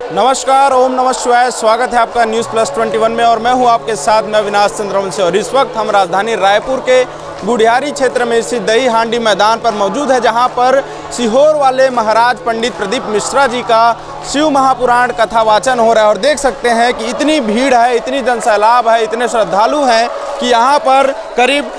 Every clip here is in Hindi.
नमस्कार, ओम नमः शिवाय। स्वागत है आपका न्यूज़ प्लस 21 में और मैं हूं आपके साथ में अविनाश चंद्र वंशी। और इस वक्त हम राजधानी रायपुर के गुढ़ियारी क्षेत्र में स्थित दही हांडी मैदान पर मौजूद है, जहां पर सीहोर वाले महाराज पंडित प्रदीप मिश्रा जी का शिव महापुराण कथा वाचन हो रहा है। और देख सकते हैं कि इतनी भीड़ है, इतनी जनसैलाब है, इतने श्रद्धालु हैं कि यहाँ पर करीब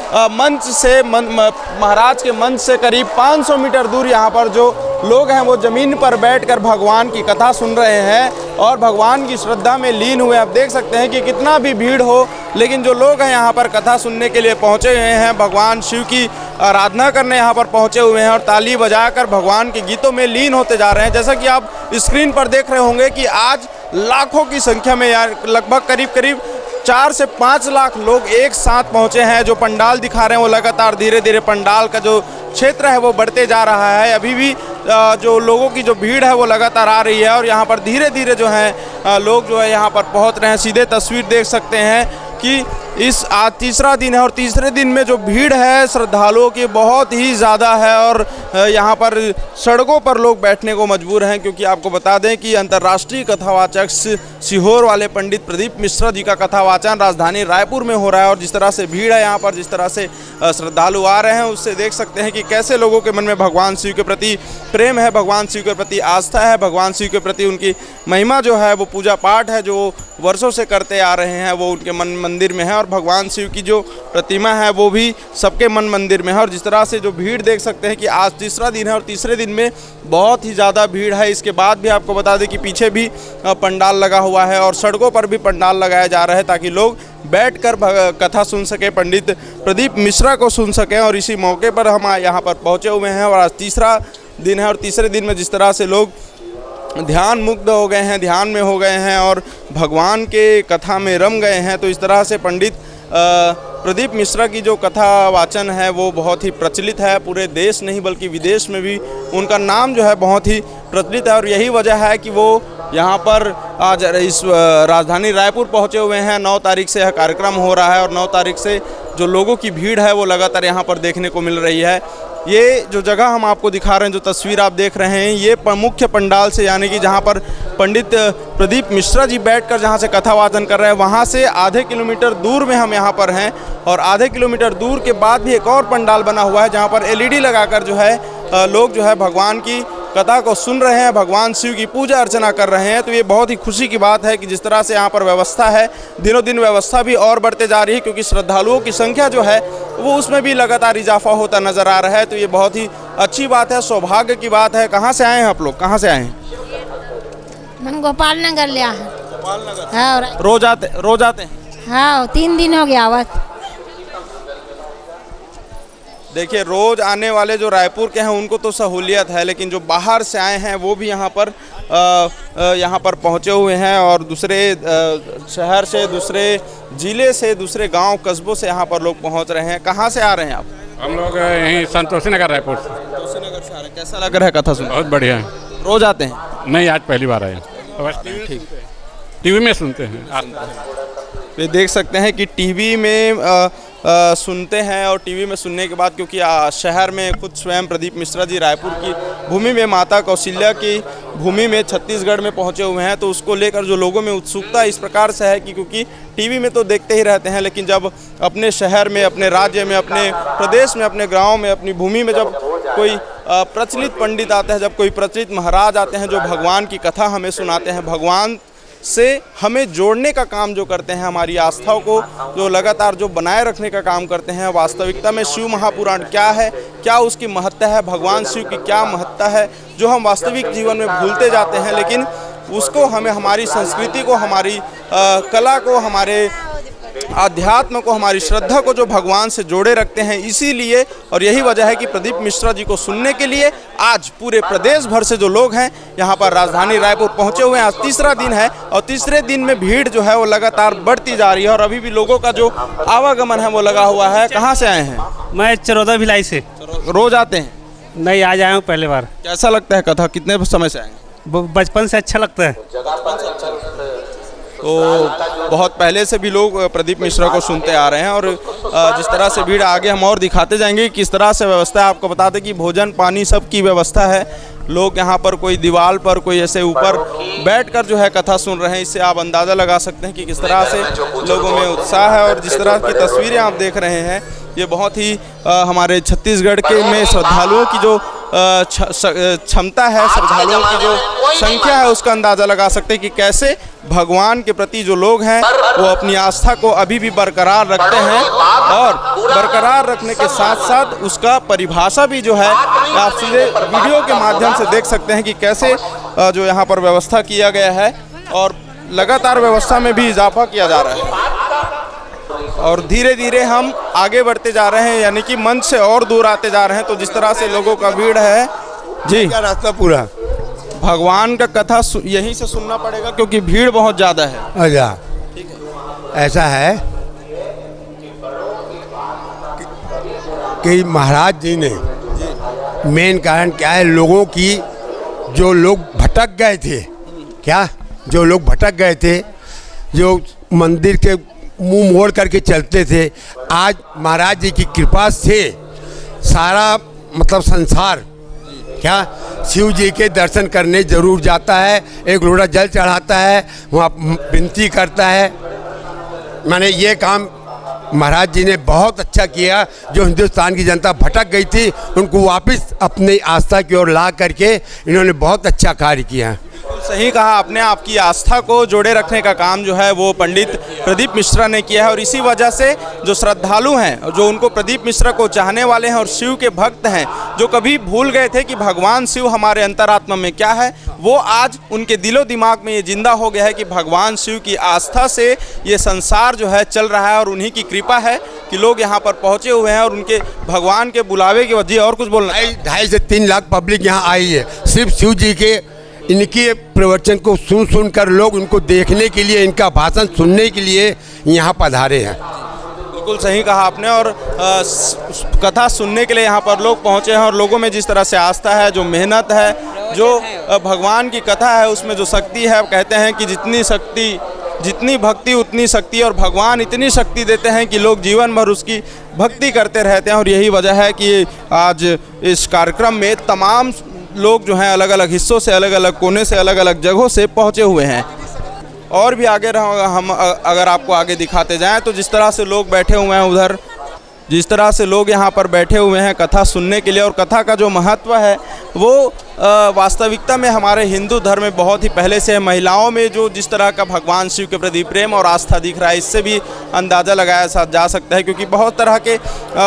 महाराज के मंच से करीब 500 मीटर दूर यहाँ पर जो लोग हैं वो ज़मीन पर बैठकर भगवान की कथा सुन रहे हैं और भगवान की श्रद्धा में लीन हुए। आप देख सकते हैं कि कितना भी भीड़ हो, लेकिन जो लोग हैं यहाँ पर कथा सुनने के लिए पहुँचे हुए हैं, भगवान शिव की आराधना करने यहाँ पर पहुँचे हुए हैं और ताली बजाकर भगवान के गीतों में लीन होते जा रहे हैं। जैसा कि आप स्क्रीन पर देख रहे होंगे कि आज लाखों की संख्या में लगभग करीब 4 से 5 लाख लोग एक साथ पहुंचे हैं। जो पंडाल दिखा रहे हैं वो लगातार धीरे धीरे पंडाल का जो क्षेत्र है वो बढ़ते जा रहा है। अभी भी जो लोगों की जो भीड़ है वो लगातार आ रही है और यहाँ पर धीरे धीरे जो है लोग जो है यहाँ पर पहुँच रहे हैं। सीधे तस्वीर देख सकते हैं कि आज तीसरा दिन है और तीसरे दिन में जो भीड़ है श्रद्धालुओं की बहुत ही ज़्यादा है और यहाँ पर सड़कों पर लोग बैठने को मजबूर हैं, क्योंकि आपको बता दें कि अंतर्राष्ट्रीय कथावाचक सीहोर वाले पंडित प्रदीप मिश्रा जी का कथावाचन राजधानी रायपुर में हो रहा है। और जिस तरह से भीड़ है यहाँ पर, जिस तरह से श्रद्धालु आ रहे हैं, उससे देख सकते हैं कि कैसे लोगों के मन में भगवान शिव के प्रति प्रेम है, भगवान शिव के प्रति आस्था है, भगवान शिव के प्रति उनकी महिमा जो है वो पूजा पाठ है जो वर्षों से करते आ रहे हैं, वो उनके मन मंदिर में है। और भगवान शिव की जो प्रतिमा है वो भी सबके मन मंदिर में है। और जिस तरह से जो भीड़ देख सकते हैं कि आज तीसरा दिन है और तीसरे दिन में बहुत ही ज़्यादा भीड़ है। इसके बाद भी आपको बता दें कि पीछे भी पंडाल लगा हुआ है और सड़कों पर भी पंडाल लगाया जा रहा है ताकि लोग बैठकर कथा सुन सके, पंडित प्रदीप मिश्रा को सुन सकें। और इसी मौके पर हम यहाँ पर पहुँचे हुए हैं और आज तीसरा दिन है और तीसरे दिन में जिस तरह से लोग ध्यान मुग्ध हो गए हैं, ध्यान में हो गए हैं और भगवान के कथा में रम गए हैं, तो इस तरह से पंडित प्रदीप मिश्रा की जो कथा वाचन है वो बहुत ही प्रचलित है। पूरे देश नहीं बल्कि विदेश में भी उनका नाम जो है बहुत ही प्रचलित है। और यही वजह है कि वो यहाँ पर आज इस राजधानी रायपुर पहुँचे हुए हैं। 9 तारीख से यह कार्यक्रम हो रहा है और 9 तारीख से जो लोगों की भीड़ है वो लगातार यहाँ पर देखने को मिल रही है। ये जो जगह हम आपको दिखा रहे हैं, जो तस्वीर आप देख रहे हैं, ये मुख्य पंडाल से, यानी कि जहाँ पर पंडित प्रदीप मिश्रा जी बैठकर जहाँ से कथा वाचन कर रहे हैं, वहाँ से आधे किलोमीटर दूर में हम यहाँ पर हैं। और आधे किलोमीटर दूर के बाद भी एक और पंडाल बना हुआ है जहाँ पर LED लगाकर जो है लोग जो है भगवान की कथा को सुन रहे हैं, भगवान शिव की पूजा अर्चना कर रहे हैं। तो ये बहुत ही खुशी की बात है कि जिस तरह से यहाँ पर व्यवस्था है, दिनों दिन व्यवस्था भी और बढ़ते जा रही है, क्योंकि श्रद्धालुओं की संख्या जो है वो उसमें भी लगातार इजाफा होता नज़र आ रहा है। तो ये बहुत ही अच्छी बात है, सौभाग्य की बात है। कहाँ से आए हैं आप लोग, कहाँ से आए हैं? हम गोपाल नगर लिया है। गोपाल नगर। हाँ, रोज आते हैं? हाँ, 3 दिन हो गया आवत। देखिए, रोज़ आने वाले जो रायपुर के हैं उनको तो सहूलियत है, लेकिन जो बाहर से आए हैं वो भी यहाँ पर पहुँचे हुए हैं और दूसरे शहर से, दूसरे ज़िले से, दूसरे गांव कस्बों से यहाँ पर लोग पहुँच रहे हैं। कहाँ से आ रहे हैं आप? हम लोग यहीं संतोषी नगर रायपुर से। संतोषी नगर से आ रहे हैं। कैसा लग रहा है कथा सुन? बहुत बढ़िया है। रोज़ आते हैं? नहीं, आज पहली बार आए। टीवी में सुनते हैं। ये देख सकते हैं कि टीवी में सुनते हैं और टीवी में सुनने के बाद, क्योंकि शहर में खुद स्वयं प्रदीप मिश्रा जी रायपुर की भूमि में, माता कौशल्या की भूमि में, छत्तीसगढ़ में पहुंचे हुए हैं, तो उसको लेकर जो लोगों में उत्सुकता इस प्रकार से है कि क्योंकि टीवी में तो देखते ही रहते हैं, लेकिन जब अपने शहर में, अपने राज्य में, अपने प्रदेश में, अपने गाँव में, अपनी भूमि में जब कोई प्रचलित पंडित आते हैं, जब कोई प्रचलित महाराज आते हैं जो भगवान की कथा हमें सुनाते हैं, भगवान से हमें जोड़ने का काम जो करते हैं, हमारी आस्थाओं को जो लगातार जो बनाए रखने का काम करते हैं, वास्तविकता में शिव महापुराण क्या है, क्या उसकी महत्ता है, भगवान शिव की क्या महत्ता है, जो हम वास्तविक जीवन में भूलते जाते हैं, लेकिन उसको हमें, हमारी संस्कृति को, हमारी कला को, हमारे आध्यात्म को, हमारी श्रद्धा को जो भगवान से जोड़े रखते हैं। इसीलिए और यही वजह है कि प्रदीप मिश्रा जी को सुनने के लिए आज पूरे प्रदेश भर से जो लोग हैं यहाँ पर राजधानी रायपुर पहुँचे हुए हैं। आज तीसरा दिन है और तीसरे दिन में भीड़ जो है वो लगातार बढ़ती जा रही है और अभी भी लोगों का जो आवागमन है वो लगा हुआ है। कहाँ से आए हैं? मैं चरौदा भिलाई से। रोज आते हैं? नहीं, आज आया हूँ पहली बार। कैसा लगता है कथा? कितने समय से आए हैं? बचपन से अच्छा लगता है। तो बहुत पहले से भी लोग प्रदीप मिश्रा को सुनते आ रहे हैं और जिस तरह से भीड़, आगे हम और दिखाते जाएंगे किस तरह से व्यवस्था है। आपको बता दें कि भोजन पानी सब की व्यवस्था है। लोग यहाँ पर कोई दीवार पर, कोई ऐसे ऊपर बैठकर जो है कथा सुन रहे हैं। इससे आप अंदाज़ा लगा सकते हैं कि किस तरह से लोगों में उत्साह है। और जिस तरह की तस्वीरें आप देख रहे हैं, ये बहुत ही हमारे छत्तीसगढ़ के में श्रद्धालुओं की जो क्षमता है, श्रद्धालुओं की जो संख्या है, उसका अंदाज़ा लगा सकते हैं कि कैसे भगवान के प्रति जो लोग हैं वो अपनी आस्था को अभी भी बरकरार रखते हैं। और बरकरार रखने के साथ साथ उसका परिभाषा भी जो है आप सीधे वीडियो के माध्यम से देख सकते हैं कि कैसे जो यहाँ पर व्यवस्था किया गया है और लगातार व्यवस्था में भी इजाफा किया जा रहा है। और धीरे धीरे हम आगे बढ़ते जा रहे हैं, यानी कि मंच से और दूर आते जा रहे हैं। तो जिस तरह से लोगों का भीड़ है जी, क्या रास्ता पूरा भगवान का कथा यहीं से सुनना पड़ेगा क्योंकि भीड़ बहुत ज़्यादा है। अच्छा, ऐसा है कि महाराज जी ने मेन कारण क्या है, लोगों की जो लोग भटक गए थे, क्या जो लोग भटक गए थे, जो मंदिर के मुंह मोड़ करके चलते थे, आज महाराज जी की कृपा से सारा मतलब संसार क्या शिव जी के दर्शन करने जरूर जाता है, एक लोटा जल चढ़ाता है, वहाँ विनती करता है। मैंने ये काम महाराज जी ने बहुत अच्छा किया। जो हिंदुस्तान की जनता भटक गई थी, उनको वापस अपनी आस्था की ओर ला करके इन्होंने बहुत अच्छा कार्य किया। सही कहा आपने, आपकी आस्था को जोड़े रखने का काम जो है वो पंडित प्रदीप मिश्रा ने किया है। और इसी वजह से जो श्रद्धालु हैं, जो उनको प्रदीप मिश्रा को चाहने वाले हैं और शिव के भक्त हैं, जो कभी भूल गए थे कि भगवान शिव हमारे अंतरात्मा में क्या है, वो आज उनके दिलो दिमाग में ये जिंदा हो गया है कि भगवान शिव की आस्था से ये संसार जो है चल रहा है। और उन्हीं की कृपा है कि लोग यहाँ पर पहुँचे हुए हैं और उनके भगवान के बुलावे की वजह। और कुछ बोलना? 2.5 से 3 लाख पब्लिक यहाँ आई है, सिर्फ शिव जी के इनके प्रवचन को सुन कर लोग उनको देखने के लिए, इनका भाषण सुनने के लिए यहाँ पधारे हैं। बिल्कुल सही कहा आपने। और कथा सुनने के लिए यहाँ पर लोग पहुँचे हैं और लोगों में जिस तरह से आस्था है, जो मेहनत है, जो भगवान की कथा है उसमें जो शक्ति है, कहते हैं कि जितनी भक्ति उतनी शक्ति, और भगवान इतनी शक्ति देते हैं कि लोग जीवन भर उसकी भक्ति करते रहते हैं। और यही वजह है कि आज इस कार्यक्रम में तमाम लोग जो हैं अलग अलग हिस्सों से, अलग अलग कोने से, अलग अलग जगहों से पहुंचे हुए हैं। और भी आगे हम अगर आपको आगे दिखाते जाएं तो जिस तरह से लोग बैठे हुए हैं उधर, जिस तरह से लोग यहाँ पर बैठे हुए हैं कथा सुनने के लिए, और कथा का जो महत्व है वो वास्तविकता में हमारे हिंदू धर्म में बहुत ही पहले से है। महिलाओं में जो जिस तरह का भगवान शिव के प्रति प्रेम और आस्था दिख रहा है, इससे भी अंदाज़ा लगाया जा सकता है। क्योंकि बहुत तरह के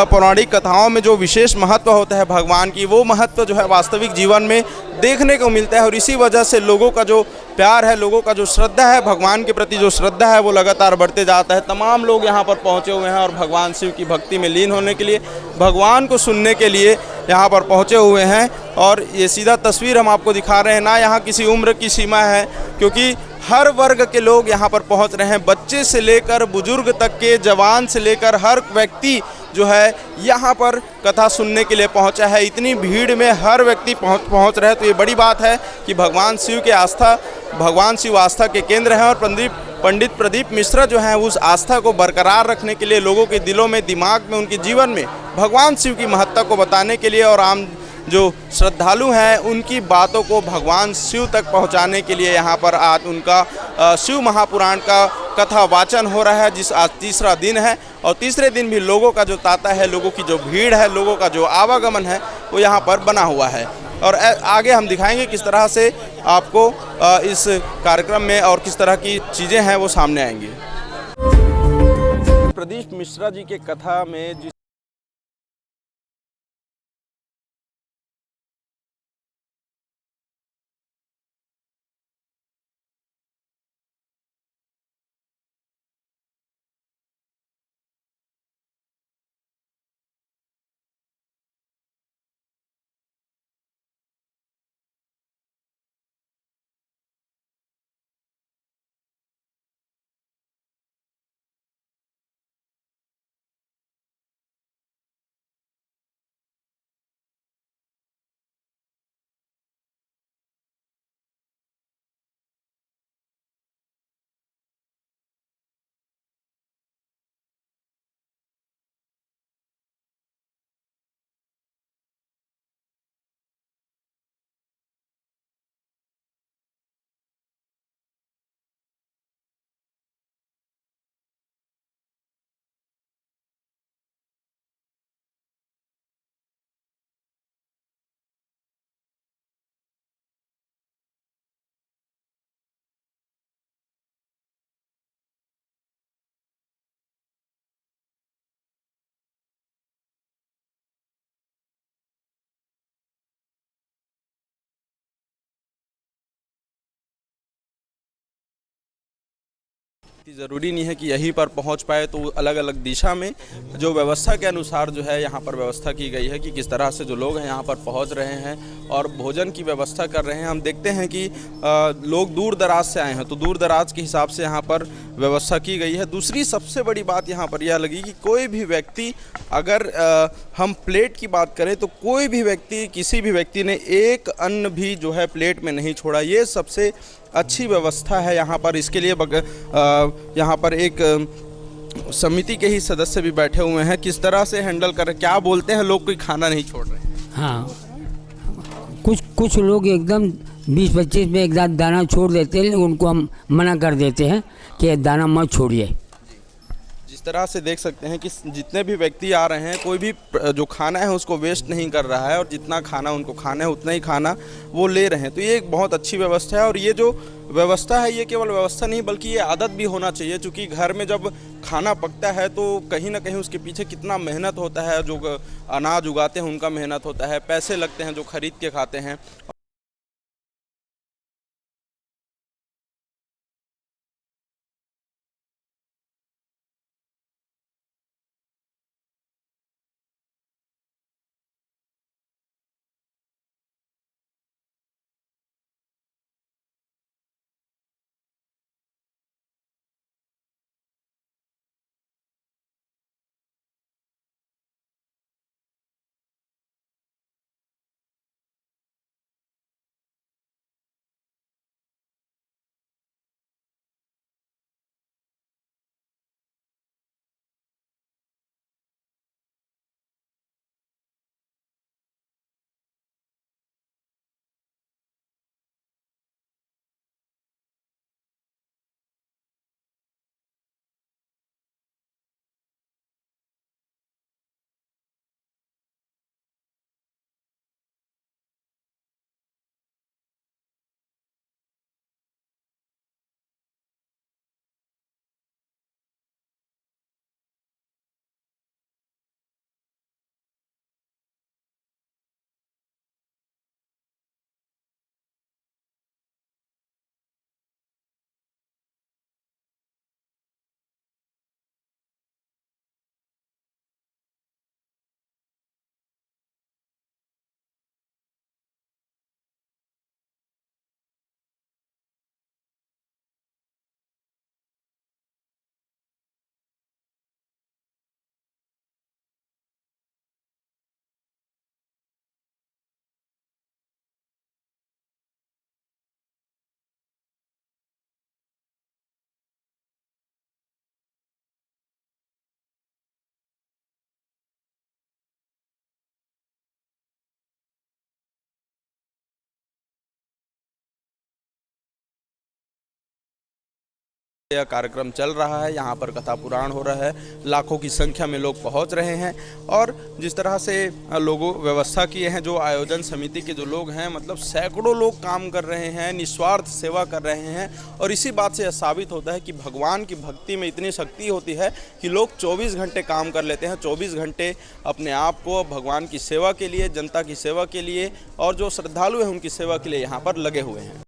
पौराणिक कथाओं में जो विशेष महत्व होता है भगवान की, वो महत्व जो है वास्तविक जीवन में देखने को मिलता है। और इसी वजह से लोगों का जो प्यार है, लोगों का जो श्रद्धा है, भगवान के प्रति जो श्रद्धा है, वो लगातार बढ़ते जाता है। तमाम लोग यहाँ पर पहुँचे हुए हैं और भगवान शिव की भक्ति में लीन होने के लिए, भगवान को सुनने के लिए यहाँ पर पहुँचे हुए हैं। और ये सीधा तस्वीर हम आपको दिखा रहे हैं ना, यहाँ किसी उम्र की सीमा है, क्योंकि हर वर्ग के लोग यहाँ पर पहुँच रहे हैं। बच्चे से लेकर बुजुर्ग तक के, जवान से लेकर हर व्यक्ति जो है यहाँ पर कथा सुनने के लिए पहुँचा है। इतनी भीड़ में हर व्यक्ति पहुँच रहे हैं, तो ये बड़ी बात है कि भगवान शिव आस्था के केंद्र हैं। और पंडित प्रदीप मिश्रा जो हैं उस आस्था को बरकरार रखने के लिए, लोगों के दिलों में, दिमाग में, उनके जीवन में भगवान शिव की महत्ता को बताने के लिए, और आम जो श्रद्धालु हैं उनकी बातों को भगवान शिव तक पहुंचाने के लिए यहाँ पर आज उनका शिव महापुराण का कथा वाचन हो रहा है, जिस आज तीसरा दिन है। और तीसरे दिन भी लोगों का जो तांता है, लोगों की जो भीड़ है, लोगों का जो आवागमन है, वो यहाँ पर बना हुआ है। और आगे हम दिखाएंगे किस तरह से आपको इस कार्यक्रम में और किस तरह की चीज़ें हैं वो सामने आएंगी। प्रदीप मिश्रा जी के कथा में ज़रूरी नहीं है कि यहीं पर पहुंच पाए, तो अलग अलग दिशा में जो व्यवस्था के अनुसार जो है यहाँ पर व्यवस्था की गई है कि किस तरह से जो लोग हैं यहाँ पर पहुंच रहे हैं और भोजन की व्यवस्था कर रहे हैं। हम देखते हैं कि लोग दूर दराज से आए हैं, तो दूर दराज के हिसाब से यहाँ पर व्यवस्था की गई है। दूसरी सबसे बड़ी बात यहाँ पर यह लगी कि कोई भी व्यक्ति, अगर हम प्लेट की बात करें तो कोई भी व्यक्ति, किसी भी व्यक्ति ने एक अन्न भी जो है प्लेट में नहीं छोड़ा। ये सबसे अच्छी व्यवस्था है यहाँ पर। इसके लिए यहाँ पर एक समिति के ही सदस्य भी बैठे हुए हैं। किस तरह से हैंडल कर, क्या बोलते हैं लोग, कोई खाना नहीं छोड़ रहे हैं? हाँ, कुछ लोग एकदम 20-25 में एक दाना छोड़ देते हैं, उनको हम मना कर देते हैं कि दाना मत छोड़िए। जिस तरह से देख सकते हैं कि जितने भी व्यक्ति आ रहे हैं, कोई भी जो खाना है उसको वेस्ट नहीं कर रहा है और जितना खाना उनको खाना है उतना ही खाना वो ले रहे हैं। तो ये एक बहुत अच्छी व्यवस्था है। और ये जो व्यवस्था है ये केवल व्यवस्था नहीं बल्कि ये आदत भी होना चाहिए, क्योंकि घर में जब खाना पकता है तो कहीं ना कहीं उसके पीछे कितना मेहनत होता है। जो अनाज उगाते हैं उनका मेहनत होता है, पैसे लगते हैं जो खरीद के खाते हैं। यह कार्यक्रम चल रहा है, यहाँ पर कथा पुराण हो रहा है, लाखों की संख्या में लोग पहुँच रहे हैं। और जिस तरह से लोगों व्यवस्था किए हैं, जो आयोजन समिति के जो लोग हैं, मतलब सैकड़ों लोग काम कर रहे हैं, निस्वार्थ सेवा कर रहे हैं। और इसी बात से यह साबित होता है कि भगवान की भक्ति में इतनी शक्ति होती है कि लोग 24 घंटे काम कर लेते हैं, 24 घंटे अपने आप को भगवान की सेवा के लिए, जनता की सेवा के लिए और जो श्रद्धालु हैं उनकी सेवा के लिए यहाँ पर लगे हुए हैं।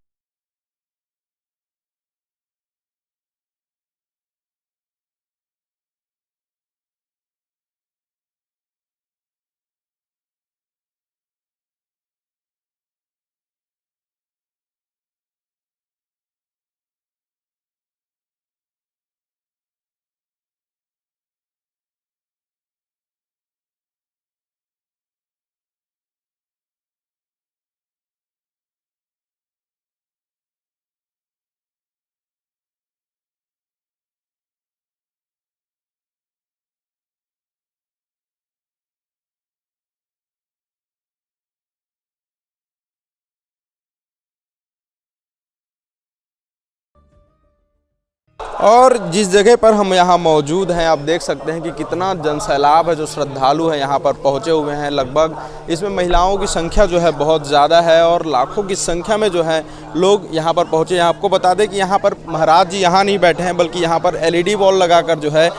और जिस जगह पर हम यहाँ मौजूद हैं, आप देख सकते हैं कि कितना जनसैलाब है, जो श्रद्धालु हैं यहाँ पर पहुँचे हुए हैं। लगभग इसमें महिलाओं की संख्या जो है बहुत ज़्यादा है और लाखों की संख्या में जो है लोग यहाँ पर पहुँचे हैं। आपको बता दें कि यहाँ पर महाराज जी यहाँ नहीं बैठे हैं, बल्कि यहाँ पर LED वॉल लगाकर जो है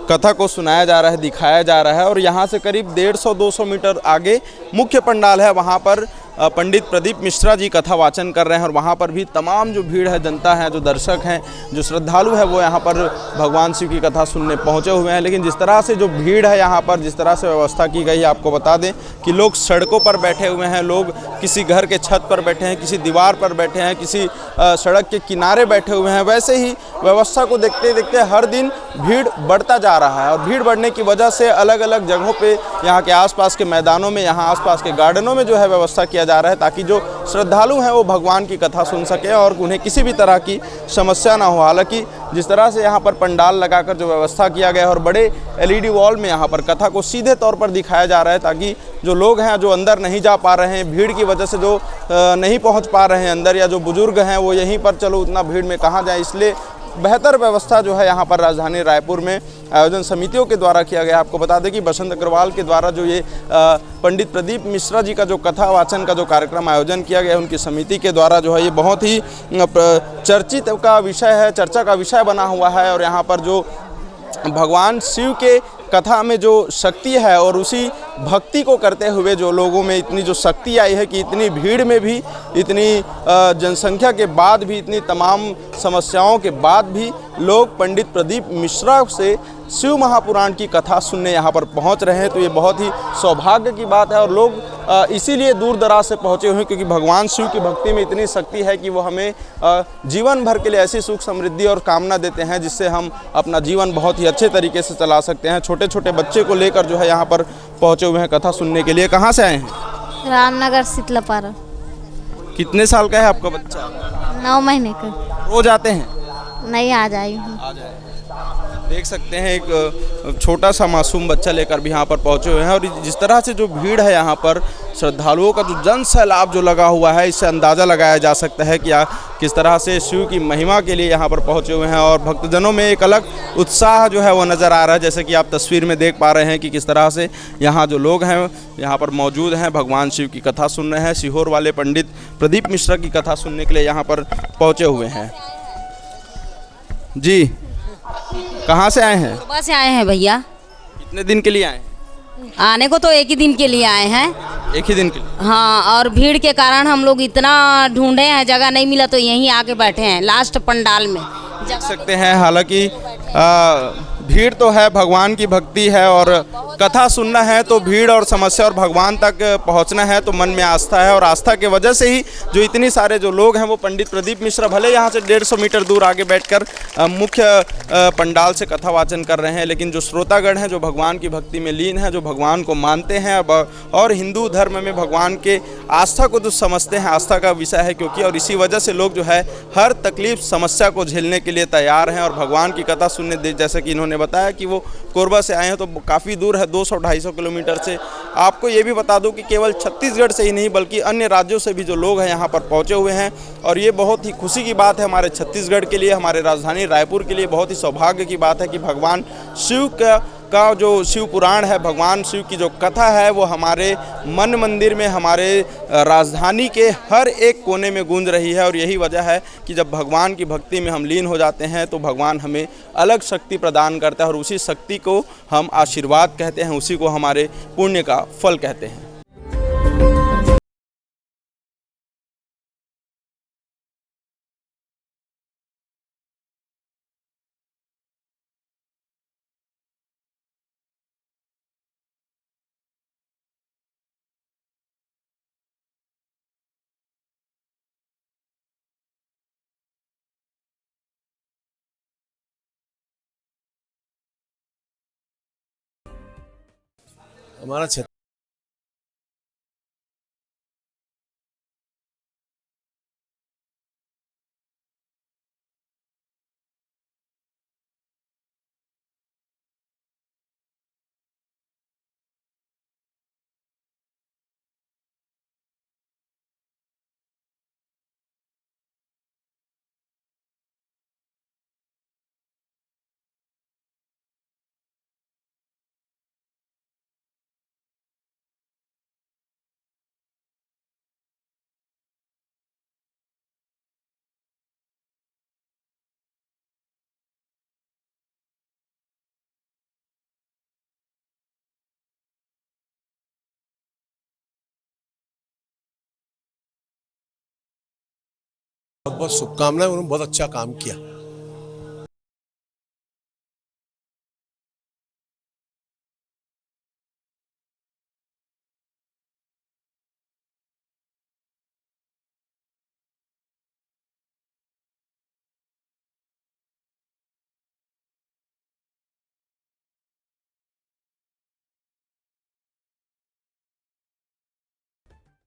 कथा को सुनाया जा रहा है, दिखाया जा रहा है। और यहाँ से करीब 150-200 मीटर आगे मुख्य पंडाल है, वहाँ पर पंडित प्रदीप मिश्रा जी कथा वाचन कर रहे हैं और वहाँ पर भी तमाम जो भीड़ है, जनता है, जो दर्शक हैं, जो श्रद्धालु है, वो यहाँ पर भगवान शिव की कथा सुनने पहुँचे हुए हैं। लेकिन जिस तरह से जो भीड़ है यहाँ पर, जिस तरह से व्यवस्था की गई है, आपको बता दें कि लोग सड़कों पर बैठे हुए हैं, लोग किसी घर के छत पर बैठे हैं, किसी दीवार पर बैठे हैं, किसी सड़क के किनारे बैठे हुए हैं। वैसे ही व्यवस्था को देखते देखते हर दिन भीड़ बढ़ता जा रहा है और भीड़ बढ़ने की वजह से अलग अलग जगहों पे, यहाँ के आसपास के मैदानों में, यहाँ आसपास के गार्डनों में जो है व्यवस्था किया जा रहा है ताकि जो श्रद्धालु हैं वो भगवान की कथा सुन सके और उन्हें किसी भी तरह की समस्या ना हो। हालांकि जिस तरह से यहाँ पर पंडाल लगाकर जो व्यवस्था किया गया है और बड़े LED वॉल में यहाँ पर कथा को सीधे तौर पर दिखाया जा रहा है ताकि जो लोग हैं, जो अंदर नहीं जा पा रहे हैं, भीड़ की वजह से जो नहीं पहुँच पा रहे हैं अंदर, या जो बुजुर्ग हैं वो यहीं पर चलो उतना भीड़ में कहाँ जाए, इसलिए बेहतर व्यवस्था जो है यहाँ पर राजधानी रायपुर में आयोजन समितियों के द्वारा किया गया। आपको बता दें कि बसंत अग्रवाल के द्वारा जो ये पंडित प्रदीप मिश्रा जी का जो कथा वाचन का जो कार्यक्रम आयोजन किया गया है, उनकी समिति के द्वारा जो है ये बहुत ही चर्चित का विषय है, चर्चा का विषय बना हुआ है। और यहाँ पर जो भगवान शिव के कथा में जो शक्ति है और उसी भक्ति को करते हुए जो लोगों में इतनी जो शक्ति आई है कि इतनी भीड़ में भी, इतनी जनसंख्या के बाद भी, इतनी तमाम समस्याओं के बाद भी लोग पंडित प्रदीप मिश्रा से शिव महापुराण की कथा सुनने यहाँ पर पहुँच रहे हैं। तो ये बहुत ही सौभाग्य की बात है और लोग इसीलिए दूर दराज से पहुँचे हुए हैं क्योंकि भगवान शिव की भक्ति में इतनी शक्ति है कि वो हमें जीवन भर के लिए ऐसी सुख समृद्धि और कामना देते हैं जिससे हम अपना जीवन बहुत ही अच्छे तरीके से चला सकते हैं। छोटे छोटे बच्चे को लेकर जो है यहाँ पर पहुँचे हुए हैं कथा सुनने के लिए। कहाँ से आए हैं? रामनगर शीतलापारा। कितने साल का है आपका बच्चा? 9 महीने का। रोज आते हैं? नहीं, आ जाई हूँ। देख सकते हैं एक छोटा सा मासूम बच्चा लेकर भी यहाँ पर पहुँचे हुए हैं और जिस तरह से जो भीड़ है यहाँ पर, श्रद्धालुओं का जो जन सैलाब जो लगा हुआ है, इससे अंदाज़ा लगाया जा सकता है कि किस तरह से शिव की महिमा के लिए यहाँ पर पहुँचे हुए हैं और भक्तजनों में एक अलग उत्साह जो है वो नज़र आ रहा है। जैसे कि आप तस्वीर में देख पा रहे हैं कि किस तरह से यहाँ जो लोग हैं यहाँ पर मौजूद हैं, भगवान शिव की कथा सुन रहे हैं, सीहोर वाले पंडित प्रदीप मिश्रा की कथा सुनने के लिए यहाँ पर पहुँचे हुए हैं। जी, कहाँ से आए हैं? सुबह से आए हैं भैया। कितने दिन के लिए आए हैं? आने को तो एक ही दिन के लिए आए हैं। एक ही दिन के लिए? हाँ, और भीड़ के कारण हम लोग इतना ढूंढे हैं, जगह नहीं मिला तो यहीं आके बैठे हैं लास्ट पंडाल में। देख सकते हैं हालांकि भीड़ तो है, भगवान की भक्ति है और कथा सुनना है तो भीड़ और समस्या और भगवान तक पहुंचना है तो मन में आस्था है और आस्था के वजह से ही जो इतनी सारे जो लोग हैं वो पंडित प्रदीप मिश्रा भले यहाँ से 150 मीटर दूर आगे बैठकर मुख्य पंडाल से कथा वाचन कर रहे हैं, लेकिन जो श्रोतागण हैं, जो भगवान की भक्ति में लीन है, जो भगवान को मानते हैं और हिंदू धर्म में भगवान के आस्था को जो समझते हैं, आस्था का विषय है क्योंकि, और इसी वजह से लोग जो है हर तकलीफ समस्या को झेलने के लिए तैयार हैं और भगवान की कथा सुनने, जैसे कि इन्होंने बताया कि वो कोरबा से आए हैं तो काफ़ी दूर है, 200-250 किलोमीटर से। आपको ये भी बता दूं कि केवल छत्तीसगढ़ से ही नहीं बल्कि अन्य राज्यों से भी जो लोग हैं यहाँ पर पहुँचे हुए हैं और ये बहुत ही खुशी की बात है हमारे छत्तीसगढ़ के लिए, हमारे राजधानी रायपुर के लिए बहुत ही सौभाग्य की बात है कि भगवान शिव का जो शिव पुराण है, भगवान शिव की जो कथा है वो हमारे मन मंदिर में, हमारे राजधानी के हर एक कोने में गूंज रही है। और यही वजह है कि जब भगवान की भक्ति में हम लीन हो जाते हैं तो भगवान हमें अलग शक्ति प्रदान करता है और उसी शक्ति को हम आशीर्वाद कहते हैं, उसी को हमारे पुण्य का फल कहते हैं। हमारा क्षेत्र बहुत बहुत शुभकामनाएं, उन्होंने बहुत अच्छा काम किया।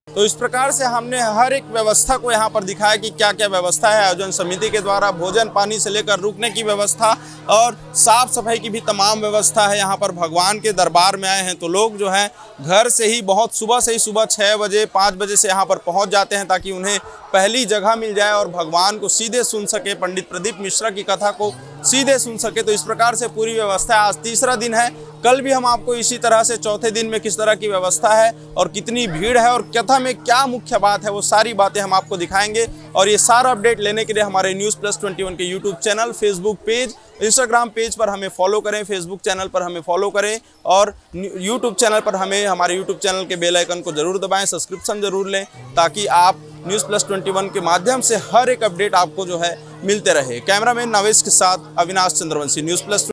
तो इस प्रकार से हमने हर एक व्यवस्था को यहाँ पर दिखाया कि क्या क्या व्यवस्था है आयोजन समिति के द्वारा, भोजन पानी से लेकर रुकने की व्यवस्था और साफ सफाई की भी तमाम व्यवस्था है। यहाँ पर भगवान के दरबार में आए हैं तो लोग जो हैं घर से ही बहुत सुबह से ही सुबह 6 बजे 5 बजे से यहाँ पर पहुँच जाते हैं ताकि उन्हें पहली जगह मिल जाए और भगवान को सीधे सुन सके, पंडित प्रदीप मिश्रा की कथा को सीधे सुन सके। तो इस प्रकार से पूरी व्यवस्था है। आज तीसरा दिन है, कल भी हम आपको इसी तरह से चौथे दिन में किस तरह की व्यवस्था है और कितनी भीड़ है और कथा में क्या मुख्य बात है वो सारी बातें हम आपको दिखाएंगे। और ये सारा अपडेट लेने के लिए हमारे News+21 के YouTube channel, Facebook page, Instagram page पर हमें फॉलो करें, फेसबुक चैनल पर हमें फॉलो करें और यूट्यूब चैनल पर हमारे यूट्यूब चैनल के बेल आइकन को जरूर दबाएं, सब्सक्रिप्शन जरूर लें ताकि आप News+21 के माध्यम से हर एक अपडेट आपको जो है मिलते रहे। कैमरामैन नवेश के साथ अविनाश चंद्रवंशी, News+21।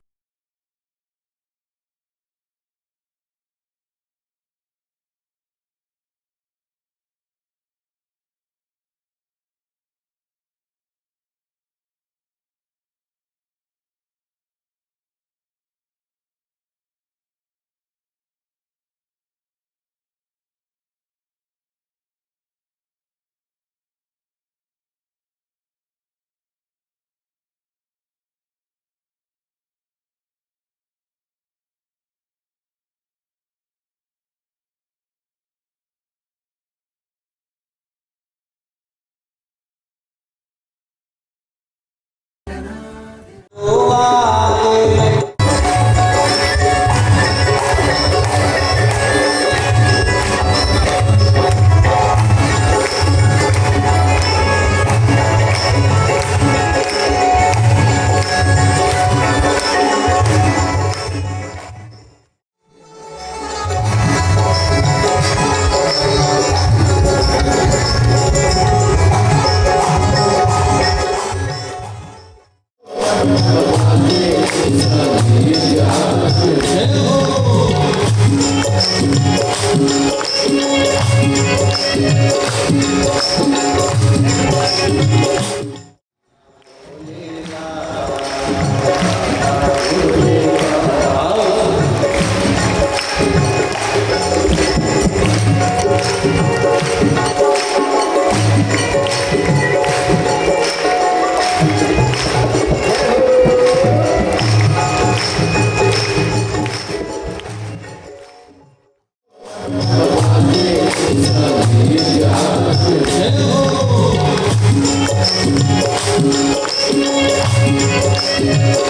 Yeah.